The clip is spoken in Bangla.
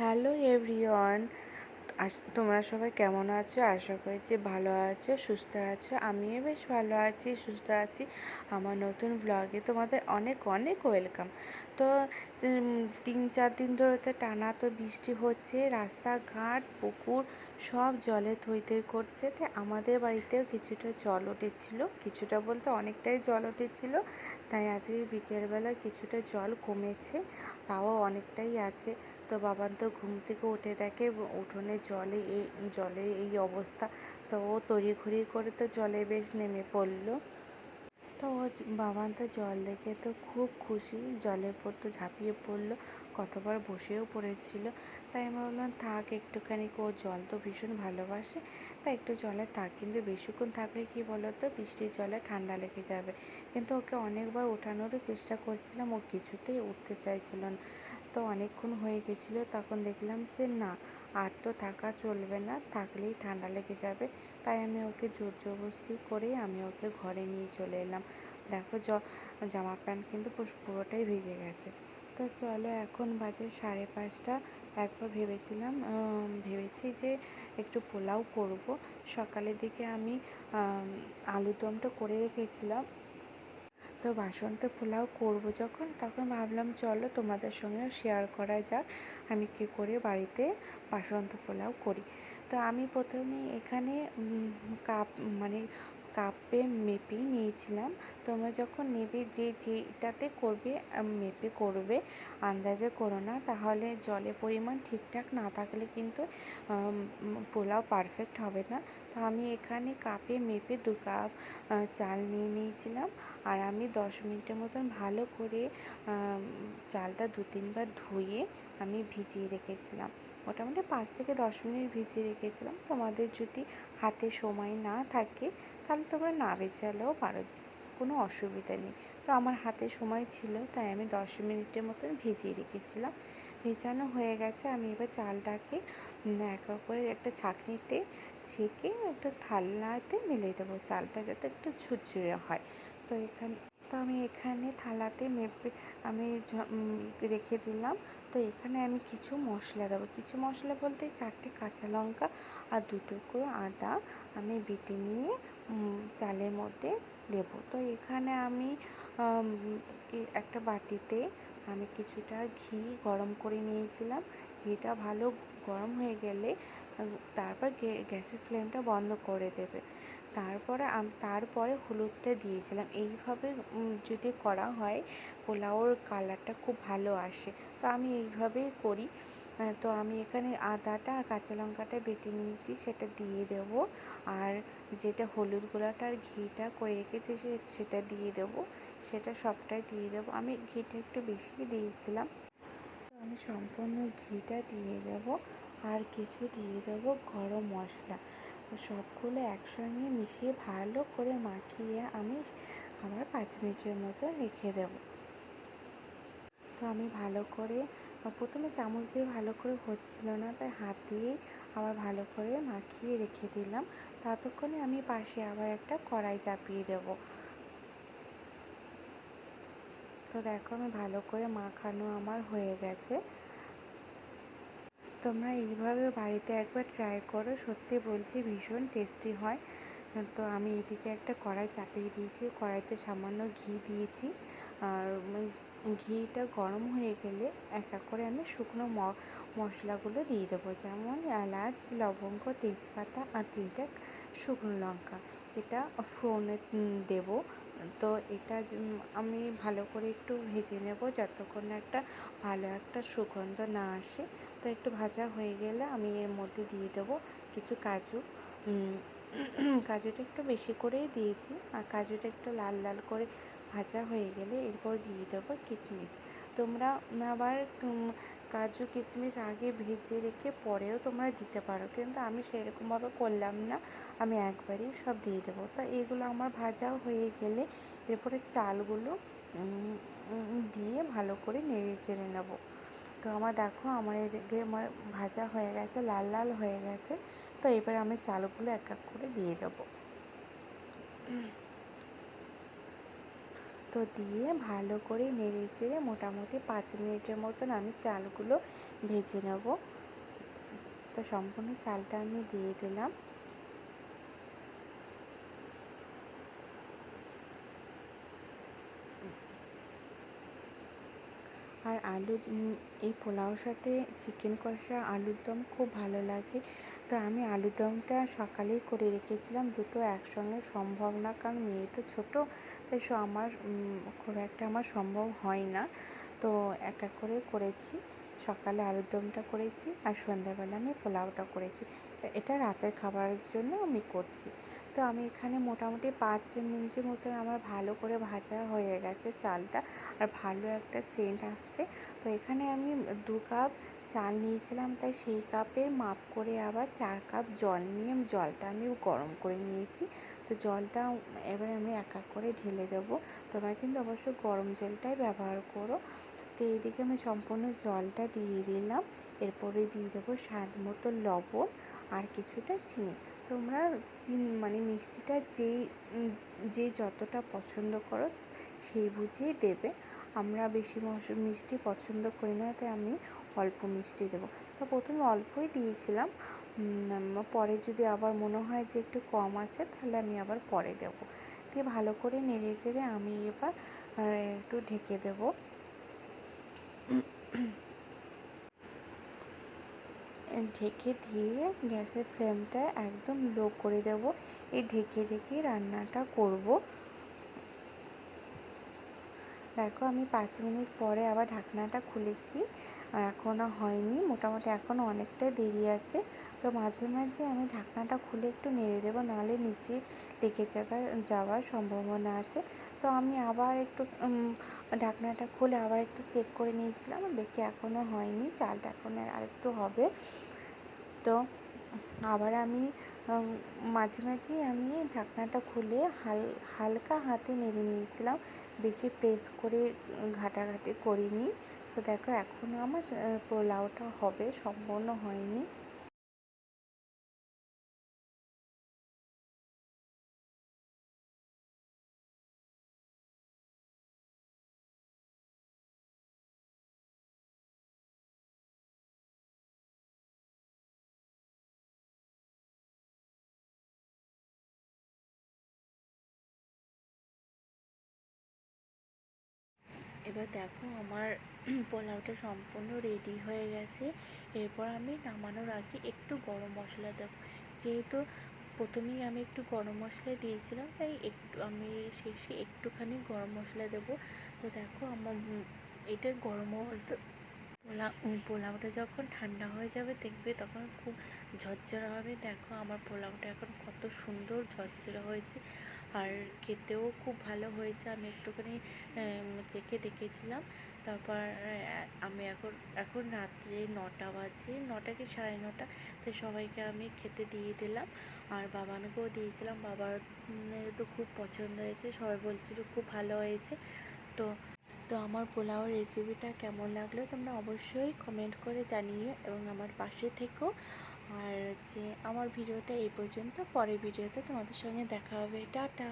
Hello everyone. তোমরা সবাই কেমন আছো? আশা করি যে ভালো আছো, সুস্থ আছো। আমিও বেশ ভালো আছি, সুস্থ আছি। আমার নতুন ব্লগে তোমাদের অনেক অনেক ওয়েলকাম। তো 3-4 দিন ধরে তো টানা তো বৃষ্টি হচ্ছে, রাস্তাঘাট পুকুর সব জলে থই থই করছে। তো আমাদের বাড়িতেও কিছুটা জল উঠেছিল, কিছুটা বলতে অনেকটাই জল উঠেছিল। তাই আজকে বিকেলবেলা কিছুটা জল কমেছে, তাও অনেকটাই আছে। তো বাবান তো ঘুম থেকে উঠে দেখে উঠোনে জলের এই অবস্থা। তো ও তড়িঘড়ি করে তো জলে বেশ নেমে পড়লো। তো বাবান তো জল দেখে তো খুব খুশি, জলের উপর তো ঝাঁপিয়ে পড়লো, কতবার বসেও পড়েছিল। তাই আমি বললাম থাক একটুখানি, ও জল তো ভীষণ ভালোবাসে, তাই একটু জলে থাক। কিন্তু বেশিক্ষণ থাকলে কি বলো তো, বৃষ্টির জলে ঠান্ডা লেগে যাবে। কিন্তু ওকে অনেকবার ওঠানোরও চেষ্টা করছিলাম, ও কিছুতেই উঠতে চাইছিল না। তো অনেকক্ষণ হয়ে গেছিলো, তখন দেখলাম যে না, আর তো থাকা চলবে না, থাকলেই ঠান্ডা লেগে যাবে। তাই আমি ওকে জোর জবরদস্তি করে আমি ওকে ঘরে নিয়ে চলে এলাম। দেখো জামা প্যান্ট কিন্তু পুরোটাই ভিজে গেছে। তো চলো, এখন বাজে 5:30। একবার ভেবেছি যে একটু পোলাও করব। সকালের দিকে আমি আলুর দমটা করে রেখেছিলাম। তো বাসন্তী পোলাও করব যখন, তখন ভাবলাম চলো তোমাদের সঙ্গেও শেয়ার করা যাক আমি কী করে বাড়িতে বাসন্তী পোলাও করি। তো আমি প্রথমে এখানে কাপ মানে কাপে মেপে নিয়েছিলাম। তোমরা যখন নেবে যেটাতে করবে মেপে করবে, আন্দাজে করো না, তাহলে জলের পরিমাণ ঠিকঠাক না থাকলে কিন্তু পোলাও পারফেক্ট হবে না। তো আমি এখানে কাপে মেপে 2 কাপ চাল নিয়ে নিয়েছিলাম। আর আমি 10 মিনিটের মতন ভালো করে চালটা 2-3 বার ধুয়ে আমি ভিজিয়ে রেখেছিলাম। মোটামুটি 5 থেকে 10 মিনিট ভিজিয়ে রেখেছিলাম। তোমাদের যদি হাতে সময় না থাকে তাহলে তোমরা না ভেজালেও পারো, কোনো অসুবিধা নেই। তো আমার হাতে সময় ছিল, তাই আমি 10 মিনিটের মতন ভিজিয়ে রেখেছিলাম। ভেজানো হয়ে গেছে, আমি এবার চালটাকে এক করে একটা ছাঁকনিতে ছেঁকে একটা থালাতে মেলে দেবো, চালটা যাতে একটু ঝুরঝুরে হয়। তো আমি এখানে থালাতে মেপে আমি রেখে দিলাম। তো এখানে আমি কিছু মশলা দেবো, কিছু মশলা বলতে 4টে কাঁচা লঙ্কা আর 2 টুকরো আদা আমি বেটে নিয়ে চালের মধ্যে দেবো। তো এখানে আমি একটা বাটিতে আমি কিছুটা ঘি গরম করে নিয়েছিলাম। ঘিটা ভালো গরম হয়ে গেলে তারপর গ্যাসের ফ্লেমটা বন্ধ করে দেবে। তারপরে হলুদটা দিয়েছিলাম। এইভাবে যদি করা হয় পোলাওর কালারটা খুব ভালো আসে। তো আমি এইভাবেই করি। তো আমি এখানে আদাটা আর কাঁচা লঙ্কাটা বেটে নিয়েছি, সেটা দিয়ে দেবো। আর যেটা হলুদ গোলাটা আর ঘিটা করে রেখেছি সেটা দিয়ে দেবো। সেটা সবটাই দিয়ে দেবো। আমি ঘিটা একটু বেশিই দিয়েছিলাম। তো আমি সম্পূর্ণ ঘিটা দিয়ে দেবো। আর কিছু দিয়ে দেবো গরম মশলা। সবগুলো একসঙ্গে মিশিয়ে ভালো করে মাখিয়ে আমি আবার 5 মিনিটের মতো রেখে দেবো। তো আমি ভালো করে প্রথমে চামচ দিয়ে ভালো করে হচ্ছিল না, তাই হাত দিয়েই আবার ভালো করে মাখিয়ে রেখে দিলাম। ততক্ষণে আমি পাশে আবার একটা কড়াই চাপিয়ে দেবো। তো দেখো, আমি ভালো করে মাখানো আমার হয়ে গেছে। তোমরা এইভাবে বাড়িতে একবার ট্রাই করো, সত্যি বলছি ভীষণ টেস্টি হয়। তো আমি এদিকে একটা কড়াই চাপিয়ে দিয়েছি, কড়াইতে সামান্য ঘি দিয়েছি। আর ঘিটা গরম হয়ে গেলে এক এক করে আমি শুকনো মশলাগুলো দিয়ে দেবো, যেমন এলাচ, লবঙ্গ, তেজপাতা আর 3টে শুকনো লঙ্কা। এটা ফোড়নে দেবো। তো এটা আমি ভালো করে একটু ভেজে নেব যতক্ষণ না একটা ভালো একটা সুগন্ধ না আসে। তো একটু ভাজা হয়ে গেলে আমি এর মধ্যে দিয়ে দেবো কিছু কাজু। কাজুটা একটু বেশি করেই দিয়েছি। আর কাজুটা একটু লাল লাল করে ভাজা হয়ে গেলে এরপর দিয়ে দেবো কিশমিশ। তোমরা আবার কাজু কিশমিশ আগে ভেজে রেখে পরেও তোমরা দিতে পারো, কিন্তু আমি সেরকমভাবে করলাম না, আমি একবারেই সব দিয়ে দেবো। তো এগুলো আমার ভাজাও হয়ে গেলে এরপরে চালগুলো দিয়ে ভালো করে নেড়ে চেড়ে নেবো। তো দেখো আমার এদিকে আমার ভাজা হয়ে গেছে, লাল লাল হয়ে গেছে। তো এবার আমি চালগুলো এক এক করে দিয়ে দেবো। তো দিয়ে ভালো করে নেড়ে চেড়ে মোটামুটি 5 মিনিটের মতন আমি চালগুলো ভেজে নেব। তো সম্পূর্ণ চালটা আমি দিয়ে দিলাম। আর এই পোলাওর সাথে চিকেন কষা আলুর দম খুব ভালো লাগে। তো আমি আলুর দমটা সকালেই করে রেখেছিলাম, দুটো একসঙ্গে সম্ভব না, কারণ মেয়ে তো ছোটো, তাই আমার খুব একটা আমার সম্ভব হয় না। তো এক এক করে করেছি, সকালে আলুর দমটা করেছি আর সন্ধ্যাবেলা আমি পোলাওটা করেছি। এটা রাতের খাবারের জন্য আমি করছি। তো আমি এখানে মোটামুটি 5 মিনিটের মতন আমার ভালো করে ভাজা হয়ে গেছে চালটা, আর ভালো একটা সেন্ট আসছে। তো এখানে আমি 2 কাপ চাল নিয়েছিলাম, তাই সেই কাপের মাপ করে আবার 4 কাপ জল নিয়ে জলটা আমি গরম করে নিয়েছি। তো জলটা এবার আমি এক এক করে ঢেলে দেবো। তোমরা কিন্তু অবশ্যই গরম জলটাই ব্যবহার করো। তো এইদিকে আমি সম্পূর্ণ জলটা দিয়ে দিলাম। এরপরে দিয়ে দেবো স্বাদ মতো লবণ আর কিছুটা চিনি। তোমরা মানে মিষ্টিটা যে যতটা পছন্দ করো সেই বুঝেই দেবে। আমরা বেশি মিষ্টি পছন্দ করি না, তাই আমি অল্প মিষ্টি দেবো। তো প্রথমে অল্পই দিয়েছিলাম, পরে যদি আবার মনে হয় যে একটু কম আছে তাহলে আমি আবার পরে দেবো। দিয়ে ভালো করে নেড়ে চেড়ে আমি এবার একটু ঢেকে দেবো। ঢেকে দিয়ে গ্যাসের ফ্লেমটা একদম লো করে দেবো। এই ঢেকে ঢেকে রান্নাটা করব। দেখো আমি 5 মিনিট পরে আবার ঢাকনাটা খুলেছি, এখনও হয়নি, মোটামুটি এখনও অনেকটা দেরি আছে। তো মাঝে মাঝে আমি ঢাকনাটা খুলে একটু নেড়ে দেবো, নাহলে নিচে লেগে যাওয়ার সম্ভাবনা আছে। তো আমি আবার একটু ঢাকনাটা খুলে আবার একটু চেক করে নিয়েছিলাম, দেখি এখনও হয়নি, চালটা এখন আরেকটু হবে। তো আবার আমি মাঝে মাঝেই আমি ঢাকনাটা খুলে হালকা হাতে নেড়ে নিয়েছিলাম, বেশি প্রেস করে ঘাটাঘাটি করিনি। তো দেখো এখনও আমার পোলাওটা হবে, সম্পূর্ণ হয়নি। এবার দেখো আমার পোলাওটা সম্পূর্ণ রেডি হয়ে গেছে। এরপর আমি নামানোর আগে একটু গরম মশলা দেবো, যেহেতু প্রথমেই আমি একটু গরম মশলা দিয়েছিলাম, তাই একটু আমি শেষে একটুখানি গরম মশলা দেবো। তো দেখো আমার এটা গরম অবস্থা পোলাওটা যখন ঠান্ডা হয়ে যাবে দেখবে তখন খুব ঝরঝরে হবে। দেখো আমার পোলাওটা এখন কত সুন্দর ঝরঝরে হয়েছে, আর খেতেও খুব ভালো হয়েছে। আমি একটুখানি চেখে দেখেছিলাম। তারপর আমি এখন রাত্রে 9টা বাজে, 9টা কি 9:30, তাই সবাইকে আমি খেতে দিয়ে দিলাম, আর বাবানকেও দিয়েছিলাম। বাবার তো খুব পছন্দ হয়েছে, সবাই বলছিল খুব ভালো হয়েছে। তো তো আমার পোলাওর রেসিপিটা কেমন লাগলো তোমরা অবশ্যই কমেন্ট করে জানিও, এবং আমার পাশে থেকো। আর আমার ভিডিওটা এই পর্যন্ত, পরের ভিডিওতে তোমাদের সঙ্গে দেখা হবে। টাটা।